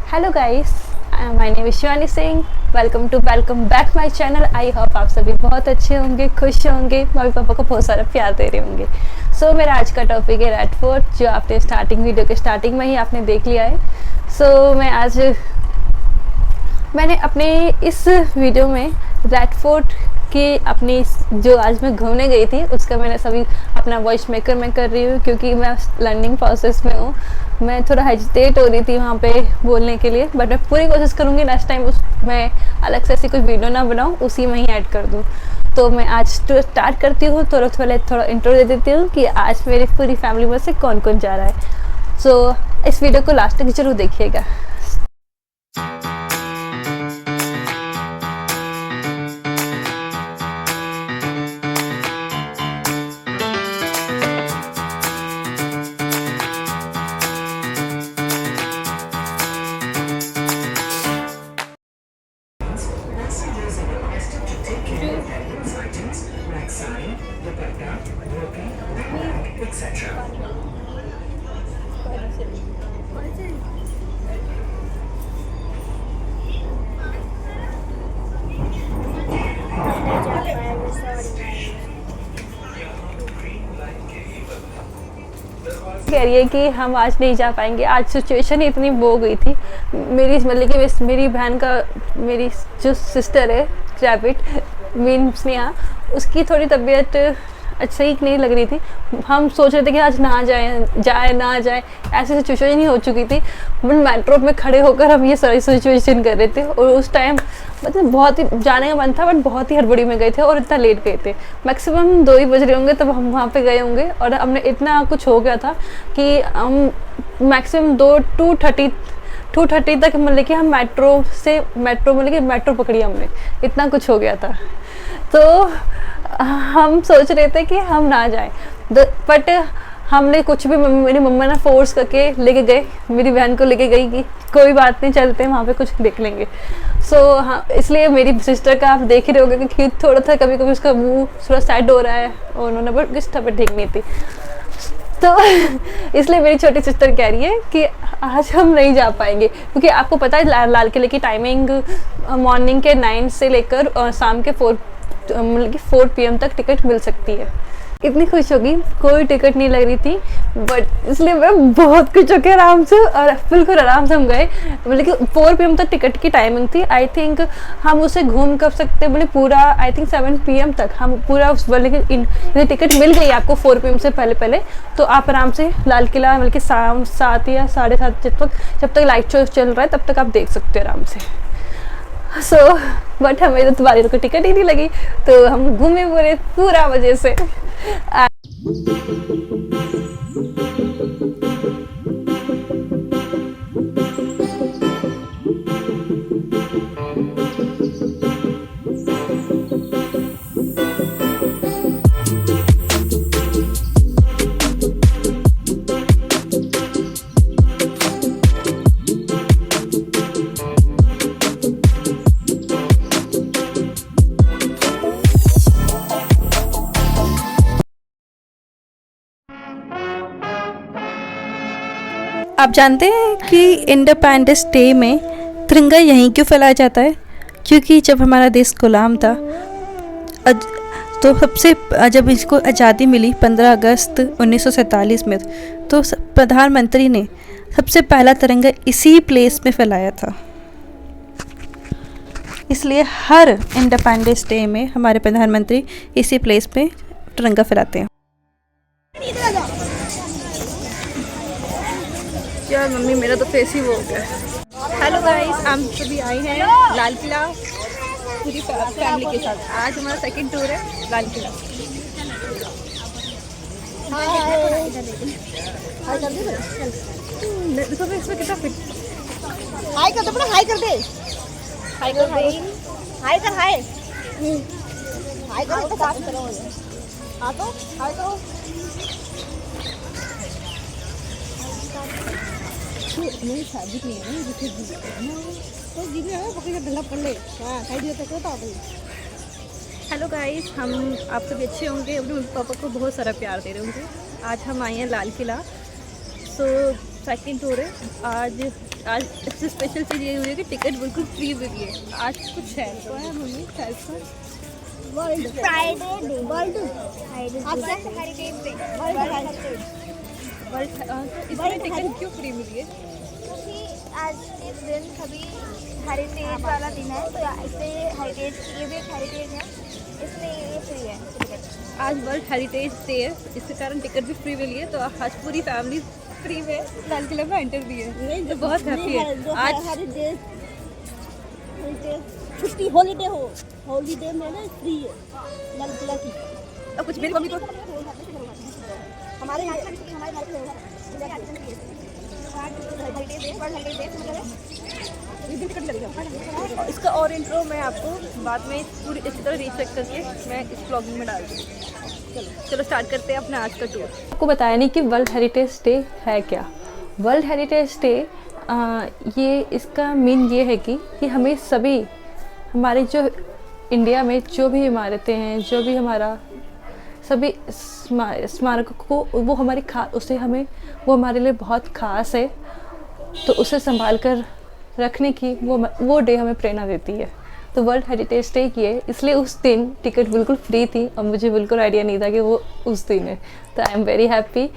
Hello guys, my name is Shivani Singh. Welcome back my channel. I hope आप सभी बहुत अच्छे होंगे, खुश होंगे, मम्मी पापा को बहुत सारा प्यार दे रहे होंगे। मेरा आज का टॉपिक है रेड फोर्ट, जो आपने वीडियो के स्टार्टिंग में ही आपने देख लिया है। मैंने अपने इस वीडियो में रेड फोर्ट की अपनी जो आज मैं घूमने गई थी उसका मैंने सभी अपना वॉइस मेकर मैं कर रही हूँ, क्योंकि मैं लर्निंग प्रोसेस में हूँ। मैं थोड़ा हेजिटेट हो रही थी वहाँ पे बोलने के लिए, बट मैं पूरी कोशिश करूँगी नेक्स्ट टाइम मैं अलग से ऐसी कोई वीडियो ना बनाऊँ, उसी में ही ऐड कर दूँ। तो मैं आज स्टार्ट करती हूँ। थोड़ा इंट्रो दे देती हूँ कि आज मेरी पूरी फैमिली में से कौन कौन जा रहा है। इस वीडियो को लास्ट तक जरूर देखिएगा। कह रही है कि हम आज नहीं जा पाएंगे। आज सिचुएशन ही इतनी वो गई थी मेरी, मतलब कि मेरी बहन का, मेरी जो सिस्टर है रैबिट मीन स्नेहा, उसकी थोड़ी तबीयत सही नहीं लग रही थी। हम सोच रहे थे कि आज ना जाए, ऐसी सिचुएशन ही हो चुकी थी। मेट्रो में खड़े होकर हम ये सारी सिचुएशन कर रहे थे, और उस टाइम मतलब बहुत ही जाने का मन था, बट बहुत ही हड़बड़ी में गए थे और इतना लेट गए थे। मैक्सिमम 2 ही बज रहे होंगे तब हम वहाँ पे गए होंगे, और हमने इतना कुछ हो गया था कि हम मैक्सिमम 2:30 तक मतलब कि हम मेट्रो पकड़ी हमने, इतना कुछ हो गया था। तो हम सोच रहे थे कि हम ना जाएं, बट हमने कुछ भी, मेरी मम्मा ने फोर्स करके लेके गए, मेरी बहन को लेके गई कि कोई बात नहीं, चलते हैं वहाँ पे कुछ देख लेंगे। हाँ, इसलिए मेरी सिस्टर का आप देख ही रहे होगे कि थोड़ा था, कभी कभी उसका मुंह थोड़ा सैड हो रहा है, और उन्होंने बट किस तबीयत ठीक नहीं थी। तो इसलिए मेरी छोटी सिस्टर कह रही है कि आज हम नहीं जा पाएंगे, क्योंकि आपको पता है लाल किले की टाइमिंग मॉर्निंग के 9 से लेकर और शाम के 4 PM तक टिकट मिल सकती है। इतनी खुश होगी, कोई टिकट नहीं लग रही थी, बट इसलिए मैं बहुत खुश होकर आराम से, और बिल्कुल आराम से हम गए। मतलब कि 4 PM तक टिकट की टाइमिंग थी। आई थिंक हम उसे घूम कर सकते, बोले पूरा आई थिंक 7 PM तक हम पूरा उस, बोले कि टिकट मिल गई आपको 4 PM से पहले, तो आप आराम से लाल किला मतलब कि शाम 7 या 7:30 जब तक लाइट शो चल रहा है तब तक आप देख सकते हो आराम से। बट हमें तो तुम्हारी को टिकट ही नहीं लगी, तो हम घूमे पूरा मजे से। आप जानते हैं कि इंडिपेंडेंस डे में तिरंगा यहीं क्यों फहराया जाता है? क्योंकि जब हमारा देश गुलाम था, तो जब इसको आज़ादी मिली 15 अगस्त 1947 में, तो प्रधानमंत्री ने सबसे पहला तिरंगा इसी प्लेस में फैलाया था। इसलिए हर इंडिपेंडेंस डे में हमारे प्रधानमंत्री इसी प्लेस पे तिरंगा फहराते हैं। यार मम्मी, मेरा तो फेस ही वो हो गया। हेलो गाइस, हम सभी आए हैं लाल किला पूरी फैमिली के साथ। आज हमारा सेकंड टूर है लाल किला। देखो इसमें कितना फिट। हाय कर दे, बड़ा हाय कर दे, हाय कर दे, हाय कर, हाय हाय कर, तो बात करो। हाँ तो हाय करो। नहीं शादी नहीं है, तो जीने है पकड़ के ढलप कर ले। हां खाई दिया तो तो। हेलो गाइस, हम आप सभी अच्छे होंगे, अपने पापा को बहुत सारा प्यार दे रहे होंगे। आज हम आए हैं लाल किला। सेकंड टूर है। आज इससे स्पेशल चीज़ ये हुई है कि टिकट बिल्कुल फ्री मिली है। आज कुछ है तो है mummy world Friday world heritage day इसमें टिकट क्यों फ्री मिली है? क्योंकि आज के दिन सभी हेरिटेज वाला दिन है, तो इससे हेरिटेज ये भी एक हेरिटेज है, इसलिए ये फ्री है टिकट। आज वर्ल्ड हेरिटेज डे है, इसके कारण टिकट भी फ्री मिली है। तो आज पूरी फैमिली फ्री में लाल किला में एंटर भी है, तो बहुत हैप्पी है। आज हेरिटेज छुट्टी हॉलीडे हॉलीडे में ना फ्री है लाल किला की। अब कुछ मेरी मम्मी को हमारे यहाँ हमारे घर पे इसका और इंट्रो मैं आपको बाद में पूरी इसी तरह रीचेक करके मैं इस ब्लॉगिंग में डाल दूँगी। चलो स्टार्ट करते हैं अपना आज का टूर। आपको बताया नहीं कि वर्ल्ड हेरिटेज डे है क्या। वर्ल्ड हेरिटेज डे ये इसका मेन ये है कि हमें सभी हमारे जो इंडिया में जो भी इमारतें हैं, जो भी हमारा सभी स्मारकों को वो हमारी उसे हमें वो हमारे लिए बहुत ख़ास है, तो उसे संभाल कर रखने की वो डे हमें प्रेरणा देती है। तो वर्ल्ड हेरिटेज डे की है, इसलिए उस दिन टिकट बिल्कुल फ्री थी और मुझे बिल्कुल आइडिया नहीं था कि वो उस दिन है। तो आई एम वेरी हैप्पी।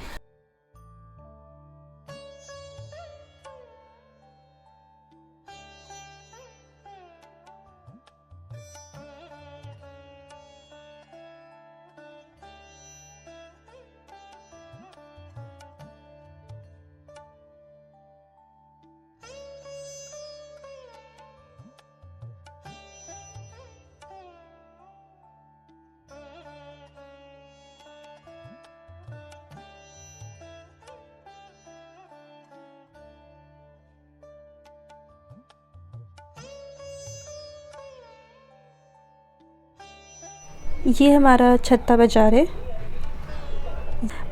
ये हमारा छत्ता बाज़ार है।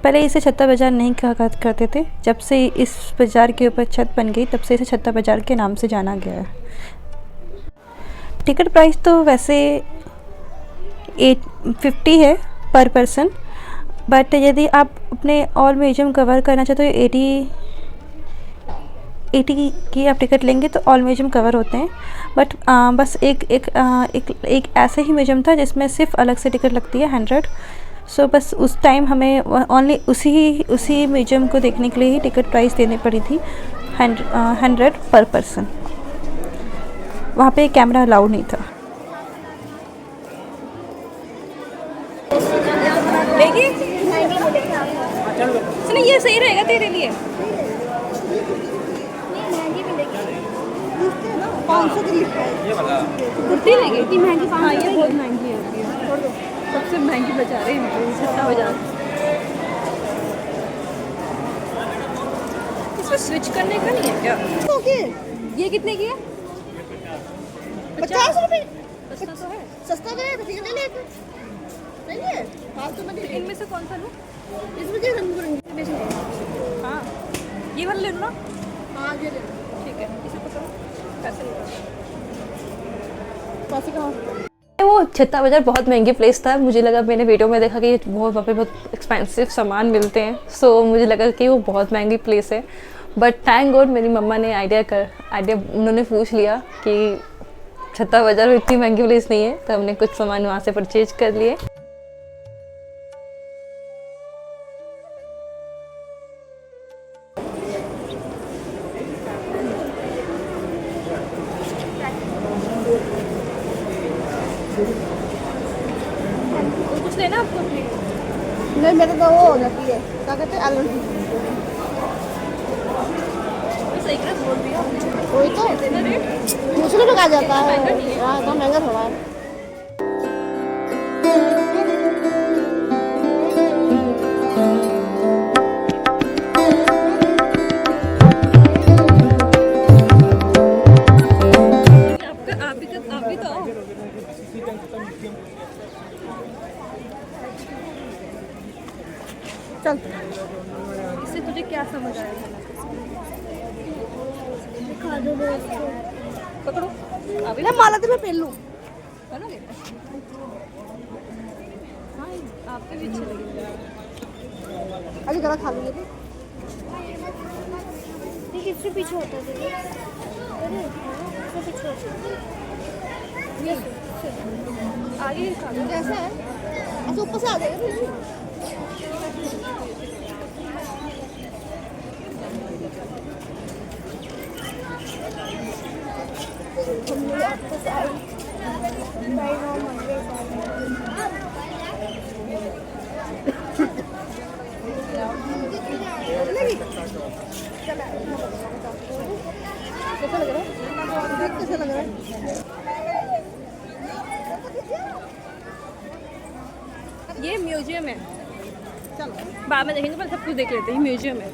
पहले इसे छत्ता बाज़ार नहीं कहा करते थे, जब से इस बाज़ार के ऊपर छत बन गई तब से इसे छत्ता बाज़ार के नाम से जाना गया है। टिकट प्राइस तो वैसे 850 है पर पर्सन, बट यदि आप अपने ऑल म्यूजियम कवर करना चाहते हो 80 की आप टिकट लेंगे तो ऑल म्यूजियम कवर होते हैं। बट बस एक ऐसा ही म्यूजियम था जिसमें सिर्फ अलग से टिकट लगती है 100। सो बस उस टाइम हमें ओनली उसी म्यूजियम को देखने के लिए ही टिकट प्राइस देनी पड़ी थी 100 पर पर्सन। वहाँ पे कैमरा अलाउड नहीं था। सुनिए ये सही रहेगा तेरे लिए। 500 की लिखा है ये वाला कुर्ती लेंगे इतनी महंगी। हाँ ये बहुत महंगी है, सबसे महंगी बाजार है छत्ता बाजार। इसमें स्विच करने का नहीं है क्या? ओके ये कितने की है? 50 रुपए। सस्ता तो है। सस्ता तो है, तो ठीक है ले लेते। सही है, फालतू में नहीं। इनमें से कौन सा लूँ? इसमें क्या रंग बिरंगे बेचने। हाँ ये वाला ले लो ना। हाँ ये ले लो। ठीक है इसे पकड़ो, पैसे ले लो। पैसे कहाँ? वो छत्ता बाजार बहुत महंगी प्लेस था। मुझे लगा, मैंने वीडियो में देखा कि वहाँ पे बहुत एक्सपेंसिव सामान मिलते हैं, सो मुझे लगा कि वो बहुत महंगी प्लेस है। बट थैंक गॉड मेरी मम्मा ने आइडिया उन्होंने पूछ लिया कि छत्ता बाजार में इतनी महंगी प्लेस नहीं है, तो हमने कुछ सामान वहाँ से परचेज कर लिए। कुछ लेना आपको? नहीं मेरे तो वो हो जाती है, क्या कहते हैं, एलर्जी। सही कर बोल दिया वही तो देना रेट। दूसरे लोग आ जाता है। हाँ तो महंगा थोड़ा है। आप भी तो आओ। चल इससे तुझे क्या समझ आया? पकड़ो अभी मैं माला तो मैं पहन लूँ। बनोगे? हाँ आपके भी अच्छे लगेंगे। अभी गला खा लूँगी। किससे पीछे होता है दीदी? अरे इससे पीछे होता है। आगे कैसा है? ऐसे ऊपर से आ जाएगा दीदी। हमने आपको साइड ऑन मंदिर कैसा लग रहा है? कैसा लग रहा है? ये म्यूजियम है, चलो बाद में देखेंगे, पर सब कुछ देख लेते हैं। म्यूजियम है।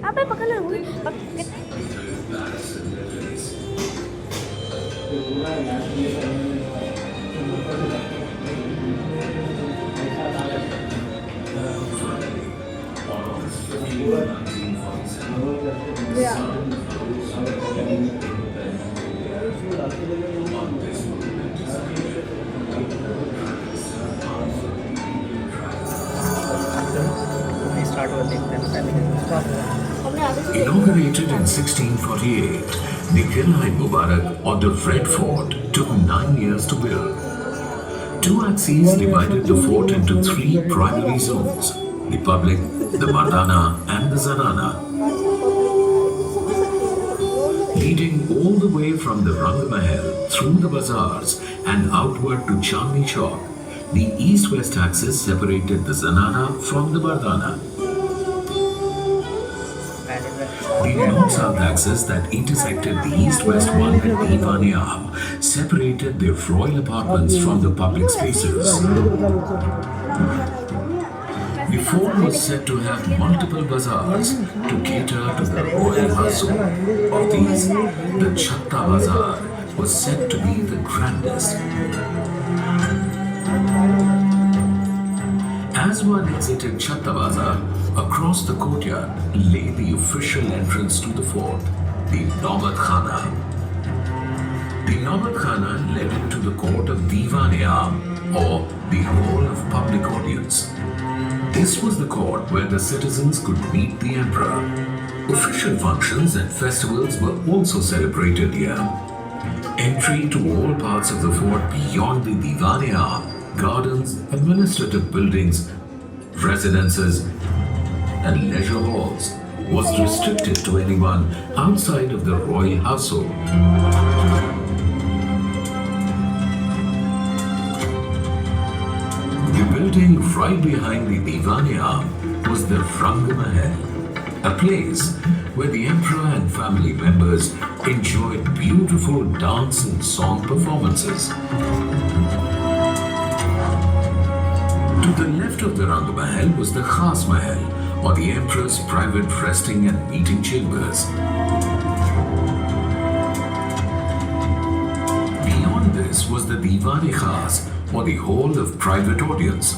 आप पकड़ लो। Inaugurated in 1648, the Qil'a-e-Mubarak or the Red Fort took 9 years to build. Two axes divided the fort into 3 primary zones: the public, the Mardana and the Zanana, leading all the way from the Rang Mahal through the bazaars and outward to Chandni Chowk. The east-west axis separated the Zanana from the Mardana. The north-south axis that intersected the east-west one at Diwan-e-Aam separated their royal apartments from the public spaces. The fort was said to have multiple bazaars to cater to the royal hustle. Of these, the Chhatta Bazaar was said to be the grandest. As one exited Chhatta Bazaar, across the courtyard lay the official entrance to the fort, the Naubat Khana. The Naubat Khana led into the court of Diwan-e-Aam, or the Hall of Public Audience. This was the court where the citizens could meet the emperor. Official functions and festivals were also celebrated here. Entry to all parts of the fort beyond the Diwan-e-Aam, gardens, administrative buildings, residences, and leisure halls was restricted to anyone outside of the royal household. The building right behind the Diwan-e-Aam was the Rang Mahal, a place where the emperor and family members enjoyed beautiful dance and song performances. To the left of the Rang Mahal was the Khas Mahal, or the emperor's private resting and meeting chambers. Beyond this was the Diwan-e-Khas, or the Hall of Private Audience.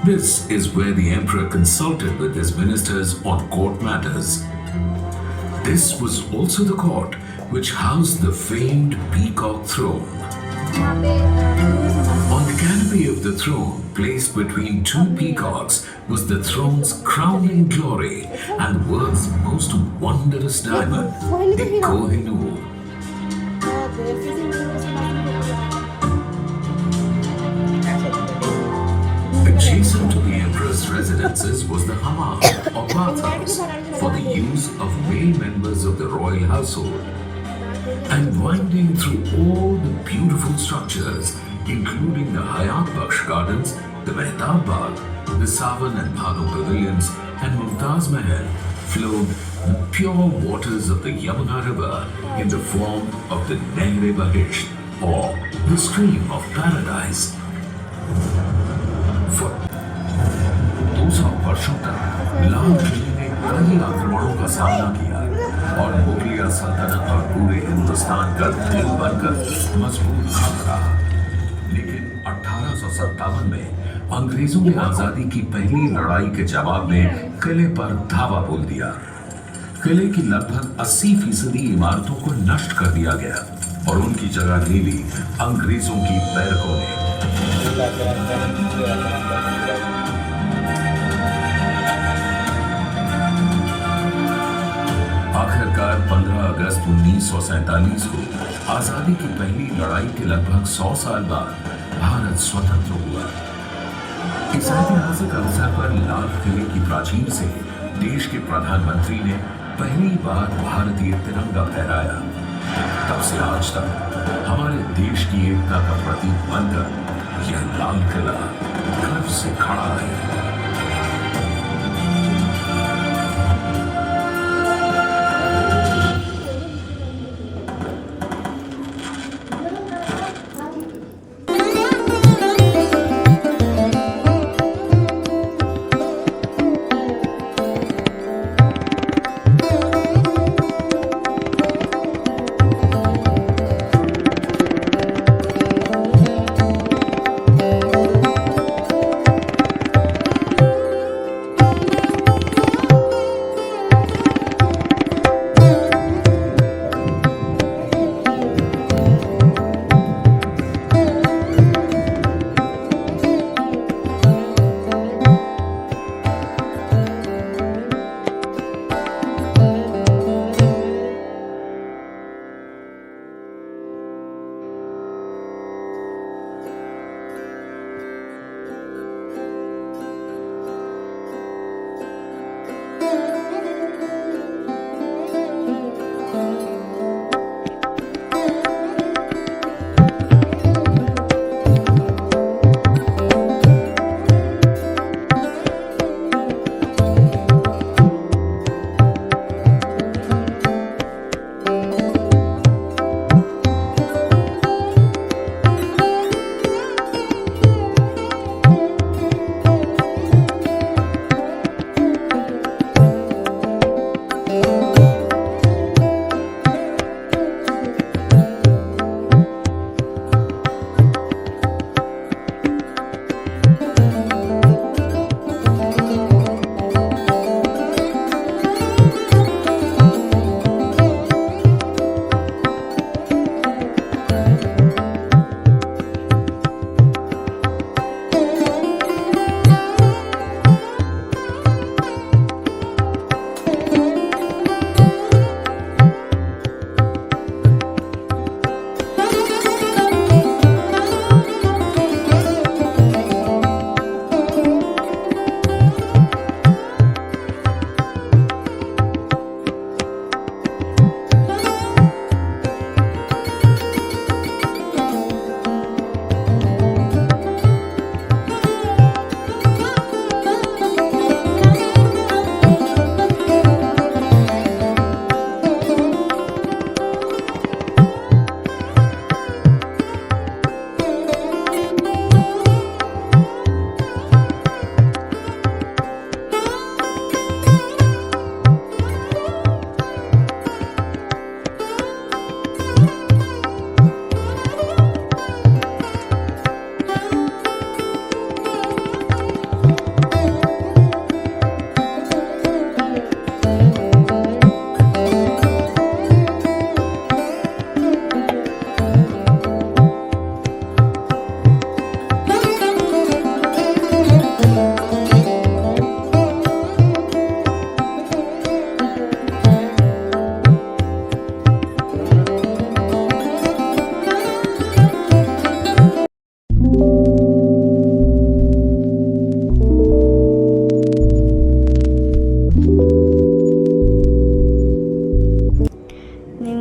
This is where the emperor consulted with his ministers on court matters. This was also the court which housed the famed peacock throne. On the canopy of the throne, placed between two peacocks, was the throne's crowning glory and the world's most wondrous diamond, the Kohinoor. Adjacent to the emperor's residences was the hammam, or bathhouse, for the use of male members of the royal household. And winding through all the beautiful structures, including the Hayat Bakhsh Gardens, the Mehtab Bagh, the Sawan and Bhanu Pavilions, and Mumtaz Mahal, flowed the pure waters of the Yamuna River in the form of the Nahr-e-Bahisht, or the stream of paradise. For 200 वर्षों तक लाल किले ने कई आक्रमणों का सामना किया और मुगलिया सल्तनत और पूरे हिंदुस्तान का दिल बनकर मजबूत खड़ा रहा। लेकिन 1857 में अंग्रेजों ने आजादी की पहली लड़ाई के जवाब में किले पर धावा बोल दिया। किले की लगभग 80% इमारतों को नष्ट कर दिया गया और उनकी जगह ले ली अंग्रेजों की बैरकों ने। आखिरकार 15 अगस्त 1947 को आजादी की पहली लड़ाई के लगभग 100 साल बाद भारत स्वतंत्र हुआ। इस ऐतिहासिक अवसर पर लाल किले की प्राचीर से देश के प्रधानमंत्री ने पहली बार भारतीय तिरंगा फहराया। तब से आज तक हमारे देश की एकता का प्रतीक बनकर यह लाल किला गर्व से खड़ा है।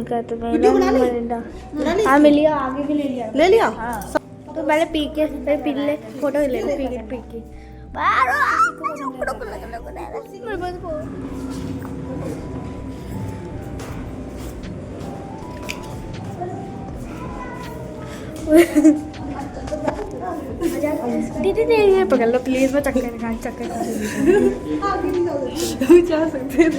का तो मरिंडा हाँ मिल लिया, आगे भी ले लिया। ले लिया। तो पहले पी के फिर पी ले, फोटो ले ले, पी के दीदी दे ये पकड़ लो प्लीज, मैं चक्कर खा जा सकते हैं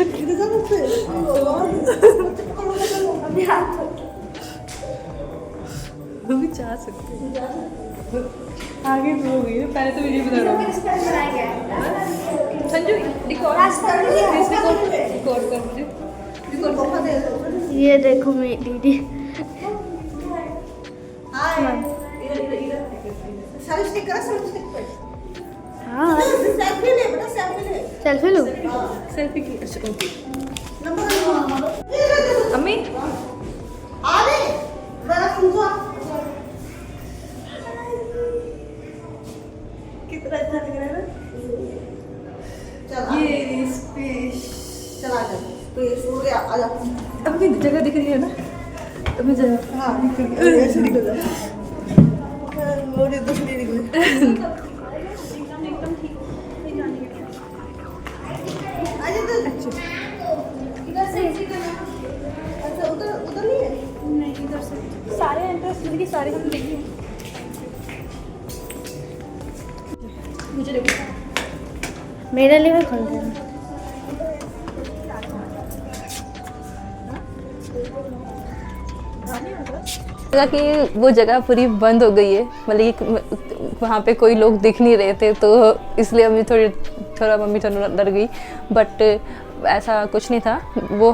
भी जा सकते हैं। आगे तो हो गई, पहले तो वीडियो बता रहा हूँ। संजू रिकॉर्ड कर मुझे। ये देखो मेरी दीदी हाँ सेल्फी लो। सेल्फी की अच्छा ओके। अम्मी कितना अच्छा लग रहा है ना। ये चला जा तो ये सो गया। आ जा अम्मी जगह दिख रही है ना, अम्मी जगह हाँ ऐसे निकल जा मोड़ी दूसरी निकल। सारे एंट्रेंस की सारे हम देखिए। मुझे देखो मेरे लिए भी खोल दे। लगा कि वो जगह पूरी बंद हो गई है, मतलब कि वहाँ पे कोई लोग दिख नहीं रहे थे, तो इसलिए मम्मी थोड़ा डर गई। बट ऐसा कुछ नहीं था वो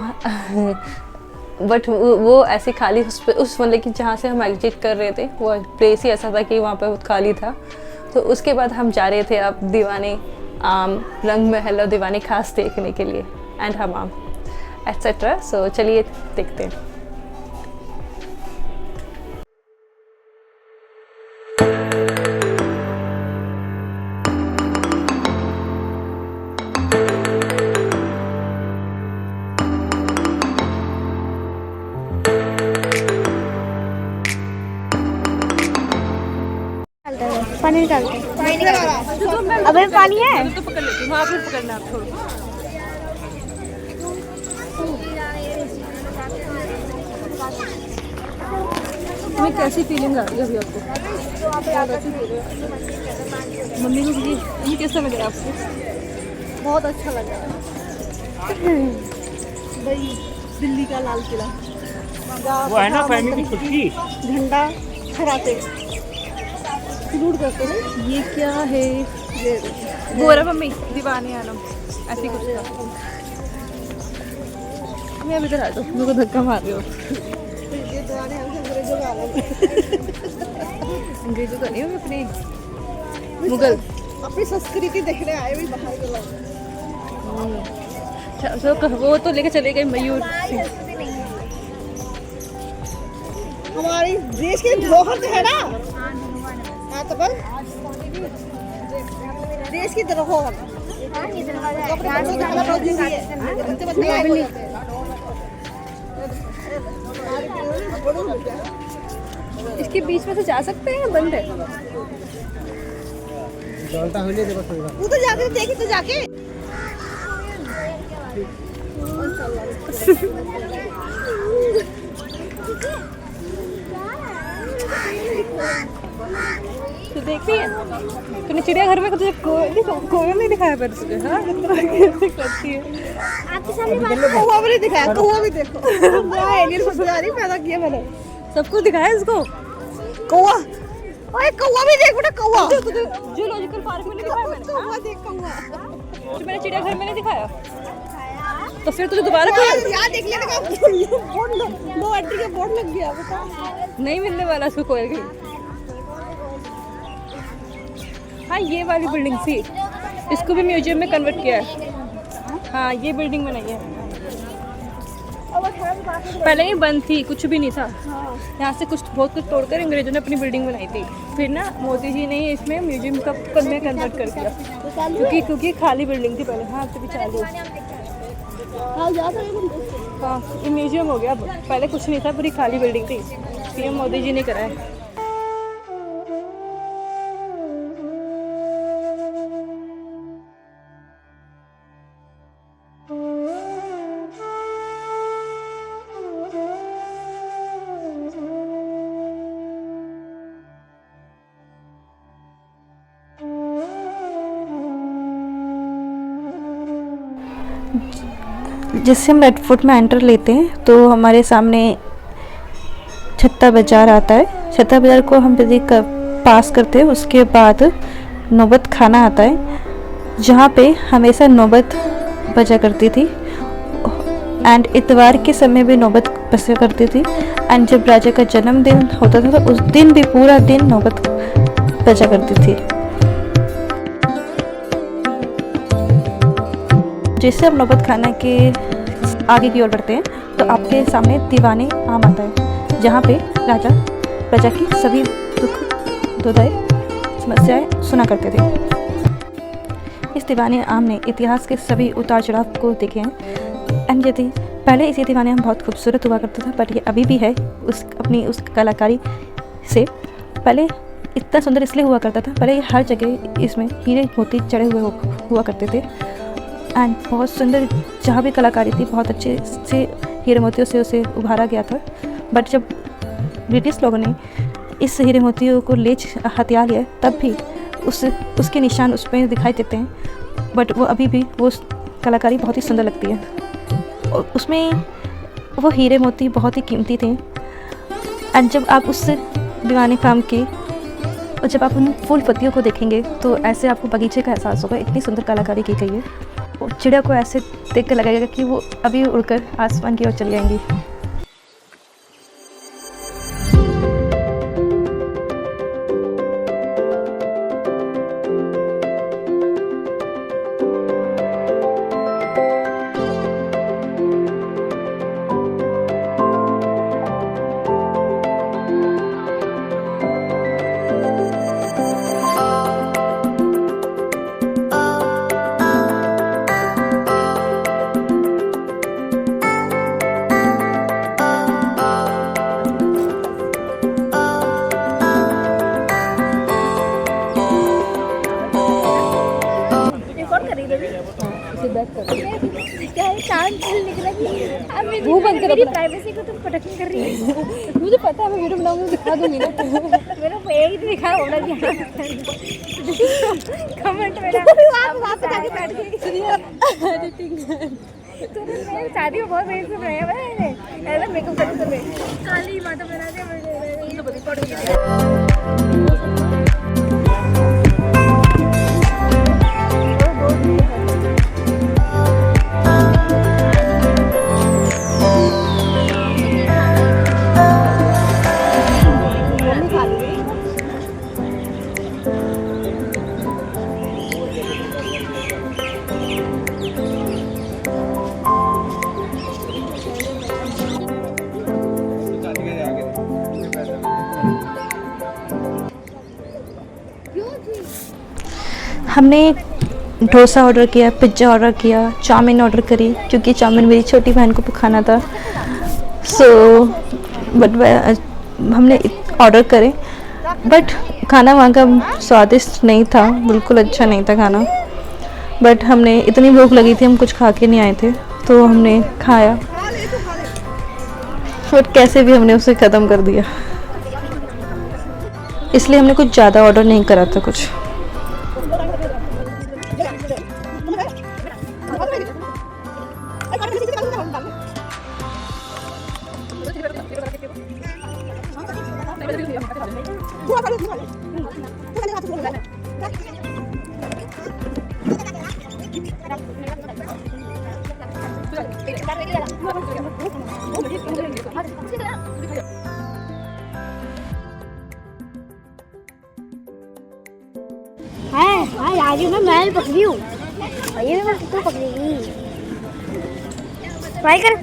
बट वो ऐसे खाली उस मतलब कि जहाँ से हम एग्जिट कर रहे थे वो प्लेस ही ऐसा था कि वहाँ पे खाली था। तो उसके बाद हम जा रहे थे अब दीवाने आम, रंग महल और दीवाने खास देखने के लिए एंड हमाम एट्सेट्रा। सो चलिए देखते हैं। पानी निकालते अबे पानी है तो पकड़ लेती हूँ। हाँ फिर पकड़ना आप थोड़ा। तुम्हें कैसी फीलिंग आ रही है अभी आपको? मम्मी को भी ये कैसा लग रहा है आपको? बहुत अच्छा लग रहा है भाई। दिल्ली का लाल किला वो है ना फैमिली की छुट्टी झंडा फहराते जरूर करते हैं। ये क्या है? ये गोरा मम्मी दीवाने आलम ऐसी कुछ था। मैं अब इधर आ जाओ, मेरे को धक्का मार रहे हो। ये दीवाने आलम अंग्रेजों का आलम। अंग्रेजों का नहीं, अपने मुगल अपनी संस्कृति देखने आए भी बाहर के लोग। वो तो लेके चले गए मयूर सिंह। हमारी देश के धरोहर है ना, हाँ तो बस देश की धरोहर। इसके बीच में से जा सकते हैं, बंद है। उधर जाके देखी तो जाके तो देखती है तूने चिड़ियाघर में तुझे कोई नहीं दिखाया पर तुझे। हाँ करती है आपके सामने कौवा भी नहीं दिखाया। कौवा भी देखो एलियन खुशबुदारी पैदा किया मैंने, सबको दिखाया इसको। कौवा ओए कौवा भी देख बेटा, कौवा जूलॉजिकल पार्क में नहीं दिखाया मैंने। कौवा देख कौवा जो मैंने चिड़ियाघर में नहीं दिखाया। तो फिर तुझे दोबारा यहाँ देख लेने का बोर्ड नो एंट्री का बोर्ड लग गया। बता नहीं मिलने वाला उसको कोयल की। हाँ ये वाली बिल्डिंग थी, इसको भी म्यूजियम में कन्वर्ट किया है। हाँ ये बिल्डिंग बनाई है। पहले ही बंद थी, कुछ भी नहीं था। यहाँ से कुछ बहुत कुछ तोड़कर अंग्रेजों ने अपनी बिल्डिंग बनाई थी। फिर ना मोदी जी ने इसमें म्यूजियम का में कन्वर्ट कर दिया, क्योंकि खाली बिल्डिंग थी पहले। हाँ तो भी चालू हाँ ये म्यूजियम हो गया अब, पहले कुछ नहीं था, पूरी खाली बिल्डिंग थी, पीएम मोदी जी ने कराया। जिससे हम रेड फोर्ट में एंटर लेते हैं तो हमारे सामने छत्ता बाज़ार आता है। छत्ता बाज़ार को हम पास करते हैं, उसके बाद नौबत खाना आता है जहाँ पे हमेशा नौबत बजा करती थी एंड इतवार के समय भी नौबत बजा करती थी एंड जब राजा का जन्मदिन होता था तो उस दिन भी पूरा दिन नौबत बजा करती थी। जैसे हम नौबत खाना के आगे की ओर बढ़ते हैं तो आपके सामने दीवाने आम आता है जहाँ पे राजा प्रजा की सभी दुख दुर्दय समस्याएं सुना करते थे। इस दीवाने आम ने इतिहास के सभी उतार चढ़ाव को देखे हैं एंड यदि पहले इसी दीवाने आम बहुत खूबसूरत हुआ करता था बट ये अभी भी है उस कलाकारी से। पहले इतना सुंदर इसलिए हुआ करता था, पहले हर जगह इसमें हीरे मोती चढ़े हुए हुआ करते थे एंड बहुत सुंदर जहाँ भी कलाकारी थी बहुत अच्छे से हीरे मोतियों से उसे उभारा गया था। बट जब ब्रिटिश लोगों ने इस हीरे मोतियों को हथिया लिया तब भी उसके निशान उस पर दिखाई देते हैं बट वो अभी भी वो कलाकारी बहुत ही सुंदर लगती है और उसमें वो हीरे मोती बहुत ही कीमती थे। एंड जब आप उस दीवाने काम के और जब आप उन फूल पत्तियों को देखेंगे तो ऐसे आपको बगीचे का एहसास होगा, इतनी सुंदर कलाकारी की गई है। चिड़िया को ऐसे देख कर लगेगा कि वो अभी उड़कर आसमान की ओर चली जाएंगी। वो बंद कर, अपनी प्राइवेसी को तुम प्रोटेक्शन कर रही है। मुझे पता है, मैं वीडियो बनाऊंगी दिखा दूंगी ना। मेरे को एक ही दिखा होना चाहिए कमेंट में ना वहां पे जाके बैठ गई एडिटिंग। तो मेरी शादी में बहुत देर से बनाया मैंने ऐसा मेकअप करते हुए काली माता बना दिया मुझे तो बड़ी पड़ हमने डोसा ऑर्डर किया, पिज़्ज़ा ऑर्डर किया, चाउमीन ऑर्डर करी क्योंकि चाउमीन मेरी छोटी बहन को खाना था। बट हमने ऑर्डर करे बट खाना वहाँ का स्वादिष्ट नहीं था, बिल्कुल अच्छा नहीं था खाना। बट हमने इतनी भूख लगी थी, हम कुछ खा के नहीं आए थे तो हमने खाया बट कैसे भी हमने उसे ख़त्म कर दिया, इसलिए हमने कुछ ज़्यादा ऑर्डर नहीं करा था कुछ। हाँ आगे मैं पकड़ी हूँ, ये मैं तो पकड़ेगी। ट्राई कर।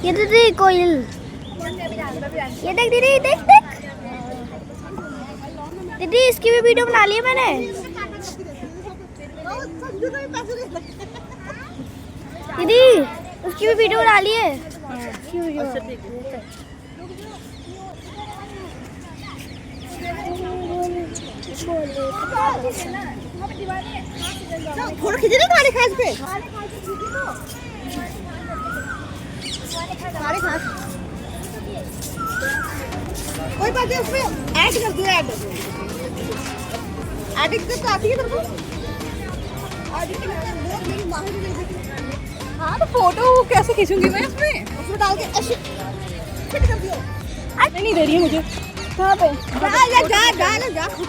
ये दीदी कोयल, ये देख दीदी, देख देख दीदी, इसकी भी वीडियो बना ली है मैंने। दीदी उसकी भी वीडियो बना ली है। फोटो खींचने खाने खास पे खाने खास कोई बात नहीं, उसमें ऐड कर दिया। एडिट कर तो आती है तेरे को। हाँ तो फोटो कैसे खींचूंगी मैं उसमें डाल के ऐसे फिट कर दियो। नहीं दे रही है मुझे। कहाँ पे? जा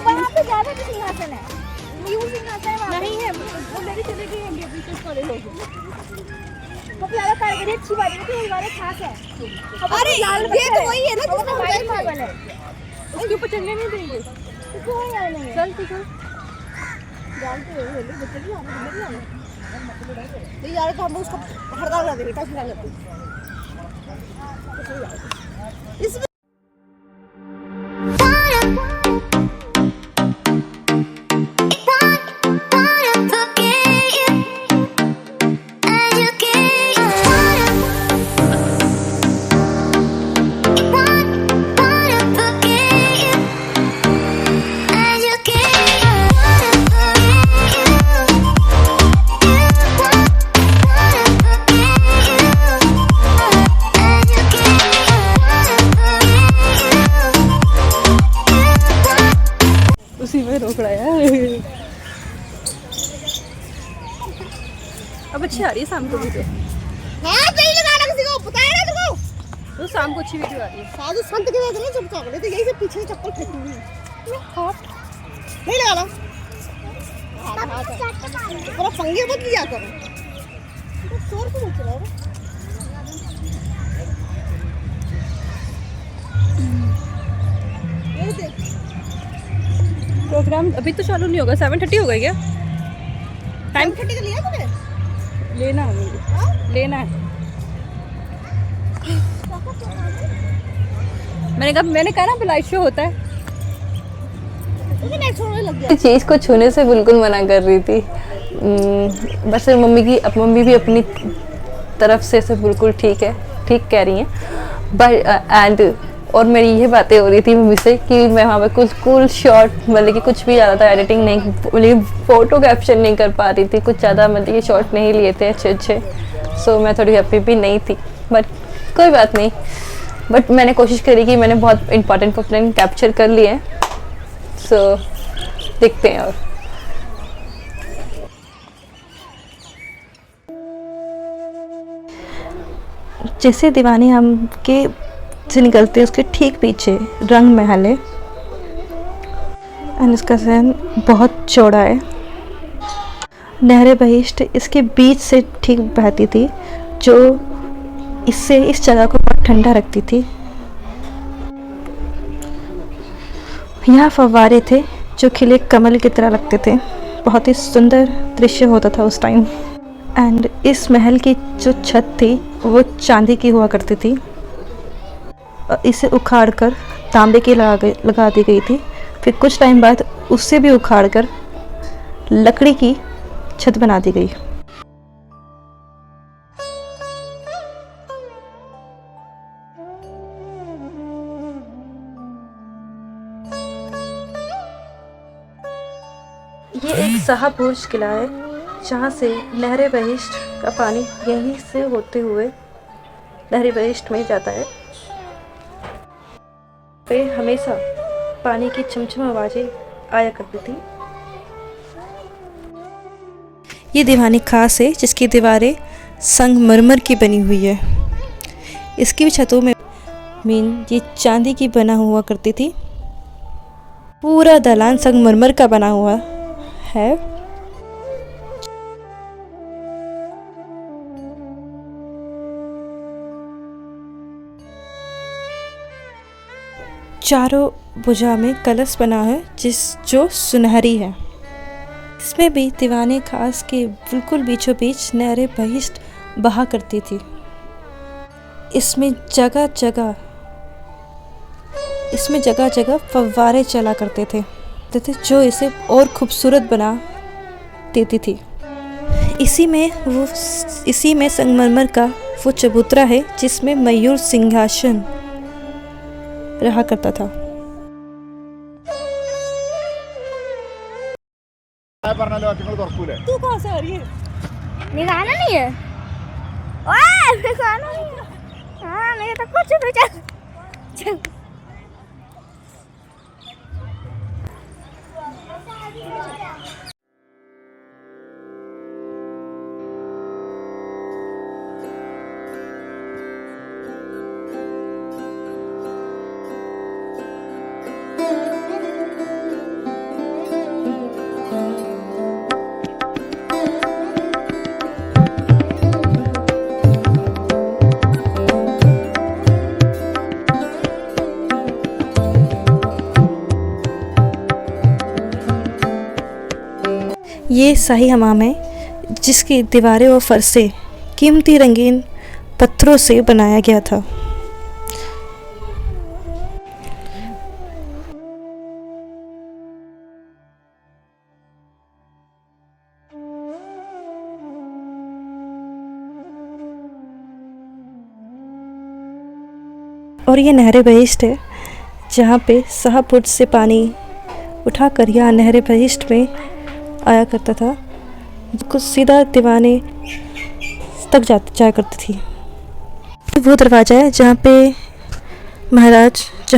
वहाँ पे ज्यादा भी सिंहासन है, न्यू सिंहासन है वहाँ पे। नहीं है वो मेरी चले गई है बीच वाले लोग। सबसे ज्यादा कारीगरी अच्छी बात है कि हमारे खास है। अरे ये तो वही है ना जिसका वाइट मार्बल है, उसके ऊपर चढ़ने नहीं देंगे। क्यों यार नहीं चल ठीक है जानते हो ये बच्चे भी आने नहीं यार तो हम उसको हड़ताल कर देंगे। टेंशन ना लेते इसमें उसी में रोक रहा है। अब अच्छी आ रही है शाम को वीडियो। हाँ नहीं लगाना किसी को पता है ना तुमको। तो शाम को अच्छी वीडियो आ रही है। साधु संत के वजह से चुपचाप रहे थे यही से पीछे चप्पल फेंकी हुई है। नहीं लगाना पूरा पंगे मत लिया करो। शोर क्यों मच रहा है? ये देख प्रोग्राम अभी तो चालू नहीं होगा, 7:30 हो गई क्या? टाइम 30 का लिया तूने? लेना है मुझे, लेना है। मैंने कहा ना लाइव शो होता है। चीज़ को छूने से बिल्कुल मना कर रही थी। बस मम्मी भी अपनी तरफ से बिल्कुल ठीक है, ठीक कह रही हैं। बट और मेरी ये बातें हो रही थी मम्मी से कि मैं वहाँ पे कुछ कूल शॉट मतलब कि कुछ भी ज़्यादा एडिटिंग नहीं, मतलब फ़ोटो कैप्चर नहीं कर पा रही थी, कुछ ज़्यादा मतलब ये शॉट नहीं लिए थे अच्छे। सो मैं थोड़ी हैप्पी भी नहीं थी, बट कोई बात नहीं। बट मैंने कोशिश करी कि मैंने बहुत इंपॉर्टेंट कैप्चर कर लिए हैं। सो देखते हैं। और जैसे दीवानी हम के से निकलते हैं उसके ठीक पीछे रंग महल है एंड इसका सहन बहुत चौड़ा है। नहरे बहिष्ट इसके बीच से ठीक बहती थी जो इससे इस जगह को बहुत ठंडा रखती थी। यहाँ फव्वारे थे जो खिले कमल की तरह लगते थे, बहुत ही सुंदर दृश्य होता था उस टाइम। एंड इस महल की जो छत थी वो चांदी की हुआ करती थी, इसे उखाड़कर तांबे की लगा दी गई थी। फिर कुछ टाइम बाद उससे भी उखाड़कर लकड़ी की छत बना दी गई। ये एक शाहबुर्ज किला है जहाँ से नहरे बहिष्ट का पानी यहीं से होते हुए नहरे बहिष्ट में जाता है। पे हमेशा पानी की छमछम आवाज़ें आया करती थी। ये दीवानी खास है जिसकी दीवारें संगमरमर की बनी हुई है। इसकी भी छतों में ये चांदी की बना हुआ करती थी। पूरा दालान संगमरमर का बना हुआ है। चारों भुजा में कलश बना है जो सुनहरी है। इसमें भी दीवाने खास के बिल्कुल बीचों बीच नहरें बहिष्ट बहा करती थी। इसमें जगह जगह फव्वारे चला करते थे जो इसे और खूबसूरत बना देती थी। इसी में संगमरमर का वो चबूतरा है जिसमें मयूर सिंहासन रहा करता था। तू कहाँ से आ रही है? निकालना नहीं है। ओए निकालना नहीं है। हाँ मेरे तो कुछ भी चल। ये शाही हमाम है जिसकी दीवारें और फर्शें कीमती रंगीन पत्थरों से बनाया गया था। और ये नहर बहिश्त है जहाँ पे शाहपुर से पानी उठाकर यहाँ नहर बहिश्त में आया करता था, कुछ सीधा दीवाने तक जाया करती थी। वो दरवाज़ा है जहाँ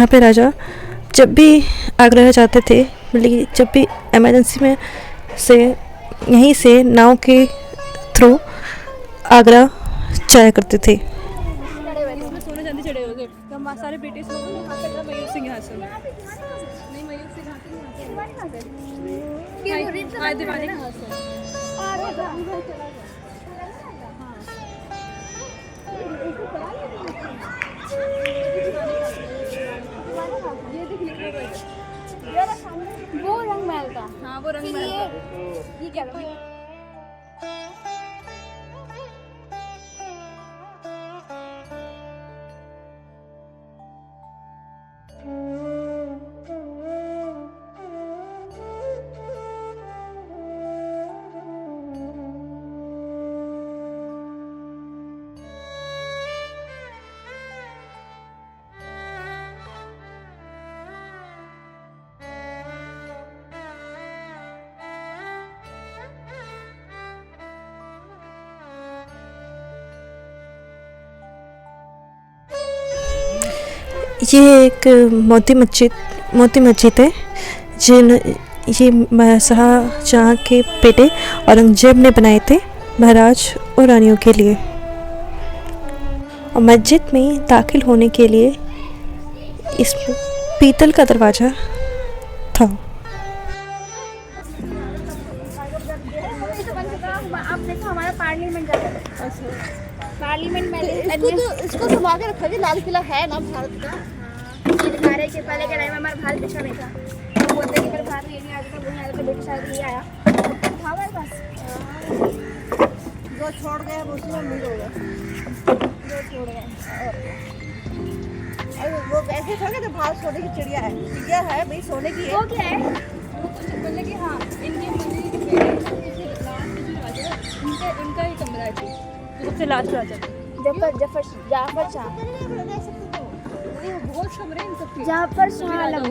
पे राजा जब भी आगरा जाते थे, मतलब जब भी इमरजेंसी में से यहीं से नाव के थ्रू आगरा जाया करते थे। इसमें सोने चांदी चढ़े होंगे तो हम सारे ब्रिटिश लोग यहाँ पे मयूर सिंहासन नहीं मयूर सिंहासन दीवाने कहाँ से वो रंग महल का। हाँ वो रंग महल का। ये क्या ये एक मोती मस्जिद है ये शाहजहाँ के बेटे औरंगजेब ने बनाए थे महाराज और रानियों के लिए। और मस्जिद में दाखिल होने के लिए इस पीतल का दरवाज़ा था। अब देखो हमारा पार्लियामेंट जा रहा है। पार्लियामेंट में इसको संभाल के रखोगे। लाल किला है ना भारत का। ये दिखा रहे कि पहले के टाइम में हमारा भारत अच्छा नहीं था, तो बोलते कि मेरे भारत ये नहीं आया था, वो यहाँ पे ब्रिटिश आया, ये आया था हमारे पास। जो छोड़ गए उसमें मिल हो गया। जो छोड़ गए अरे वो ऐसे थोड़ा कि भारत सोने की चिड़िया है भाई, सोने की है। वो क्या है? बोले कि हाँ इनके इनका ही कमरा है जो सबसे लास्ट राजा जाफर शाह बहुत कमरे इन सबके। जाफर शाह आलम।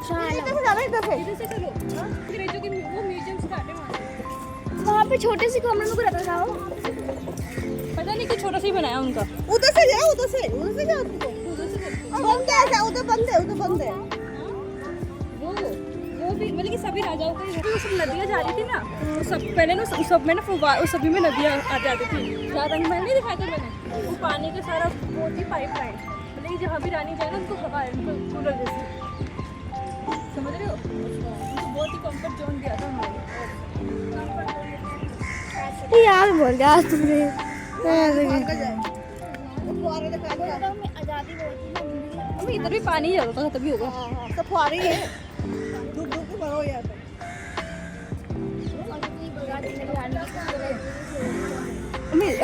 शाह आलम इधर से चलो। अंग्रेजों की वो म्यूजियम स्टार्ट है वहाँ पे छोटे से कमरे में को रहता था वो। पता नहीं कि छोटा सा ही बनाया उनका। उधर से जाओ बंद है वो भी मतलब कि सभी राजाओं का वो सब नदियाँ जा रही थी ना, तो सब पहले ना सब में ना उस सभी में नदियाँ आ जाती थी। जहाँ रंग महल नहीं दिखाया था मैंने, वो पानी का सारा वो थी पाइप लाइन, मतलब कि जहाँ भी रानी जाए ना उनको हवा है, उनको कूलर जैसे, समझ रहे हो? उनको बहुत ही कंफर्ट जोन दिया था उन्होंने। यार बोल गया तुमने। आज़ादी बहुत इधर भी पानी जाता था तभी होगा। सब फुहारे ही है। डूब के मरो यार।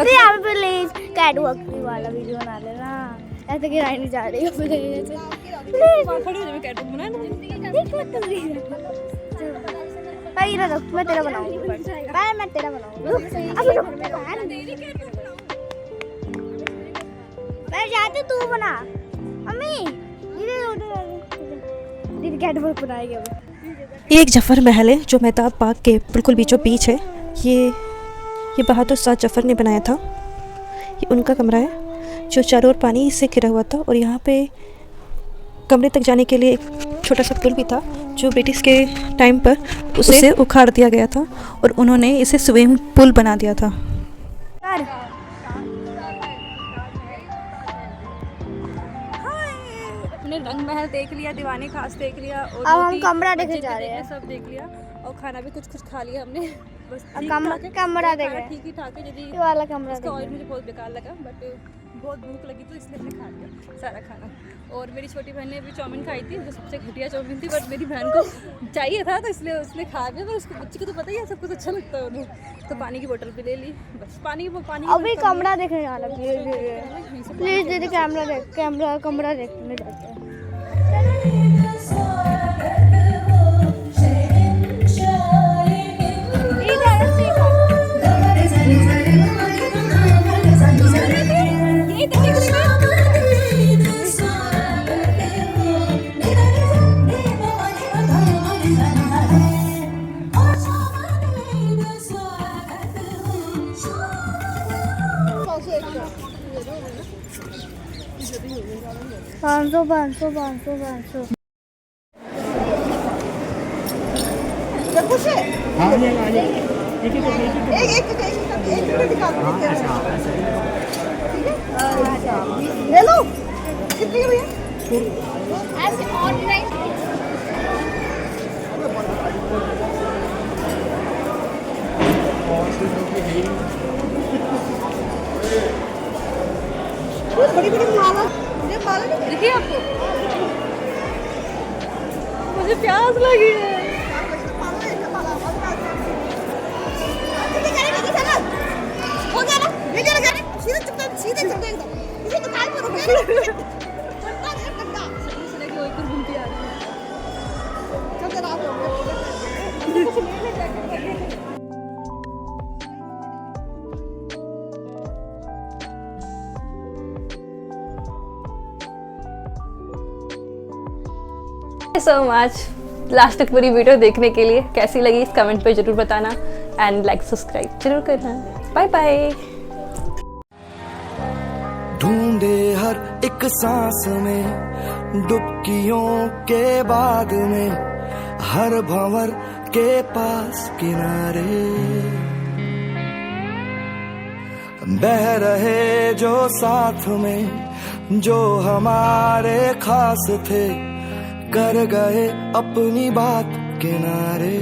यहाँ पे प्लीज कैट वॉक वाला वीडियो बना लेना। ऐसे गिराई नहीं जा रही है प्लीज भाई इधर रुक, मैं तेरा बनाऊंगी मैं तेरा बनाऊंगी मैं जाती हूँ, तू बना मम्मी दीदी कैटवॉक बनाएगी अभी। ये एक जफ़र महल है जो मेहताब पार्क के बिल्कुल बीचों बीच है। ये बहादुर शाह जफ़र ने बनाया था। ये उनका कमरा है जो चारों ओर पानी से घिरा हुआ था, और यहाँ पे कमरे तक जाने के लिए एक छोटा सा पुल भी था जो ब्रिटिश के टाइम पर उसे उखाड़ दिया गया था और उन्होंने इसे स्विमिंग पूल बना दिया था। अपने रंग महल देख लिया, दीवानी खास देख लिया, और अब हम कमरा देखने जा रहे हैं। सब देख लिया और खाना भी कुछ खा लिया हमने। बस कमरा देख रहे हैं। ठीक ही ठाक है। यदि ये वाला कमरा इसका ऑयल मुझे बहुत बेकार लगा, बट बहुत भूख लगी तो इसलिए हमने खा लिया सारा खाना। और मेरी छोटी बहन ने अभी चाउमीन खाई थी जो सबसे घटिया चाउमीन थी, बट मेरी बहन को चाहिए था तो इसलिए उसने खा लिया। पर उसको बच्ची को तो पता ही है सब कुछ अच्छा लगता है उन्हें, तो पानी की बोतल भी ले ली। बस पानी अभी कमरा देखने जाना प्लीज दीदी, कमरा देखने जाते हैं। पाँच सौ खुश है हाँ आ जाइए एक एक निकाल ले लो। कितनी हुई है ऐसे ऑनलाइन बड़ी बड़ी माला, ये माला देखिए आपको, मुझे प्यास लगी है। हो गया ना, ले जा सीधे चुप एकदम इसी दुकान पर रुके ना इसलिए कि वही पर घूमती आ रही है। चल जरा सो मच लास्ट तक पूरी वीडियो देखने के लिए। कैसी लगी इस कमेंट पे जरूर बताना, एंड लाइक सब्सक्राइब जरूर करना। Bye bye. ढूंढे हर एक सांस में डुबकियों के बाद में हर भंवर के पास किनारे बह रहे जो साथ में जो हमारे खास थे कर गए अपनी बात किनारे।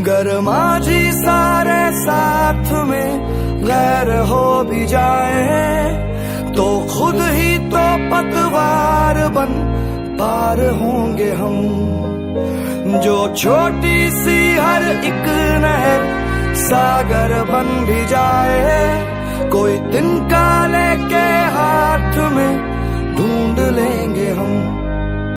गरमाजी सारे साथ में गैर हो भी जाए तो खुद ही तो पतवार बन पार होंगे हम। जो छोटी सी हर एक नहर सागर बन भी जाए कोई तिनका लेके हाथ में ढूंढ लेंगे हम।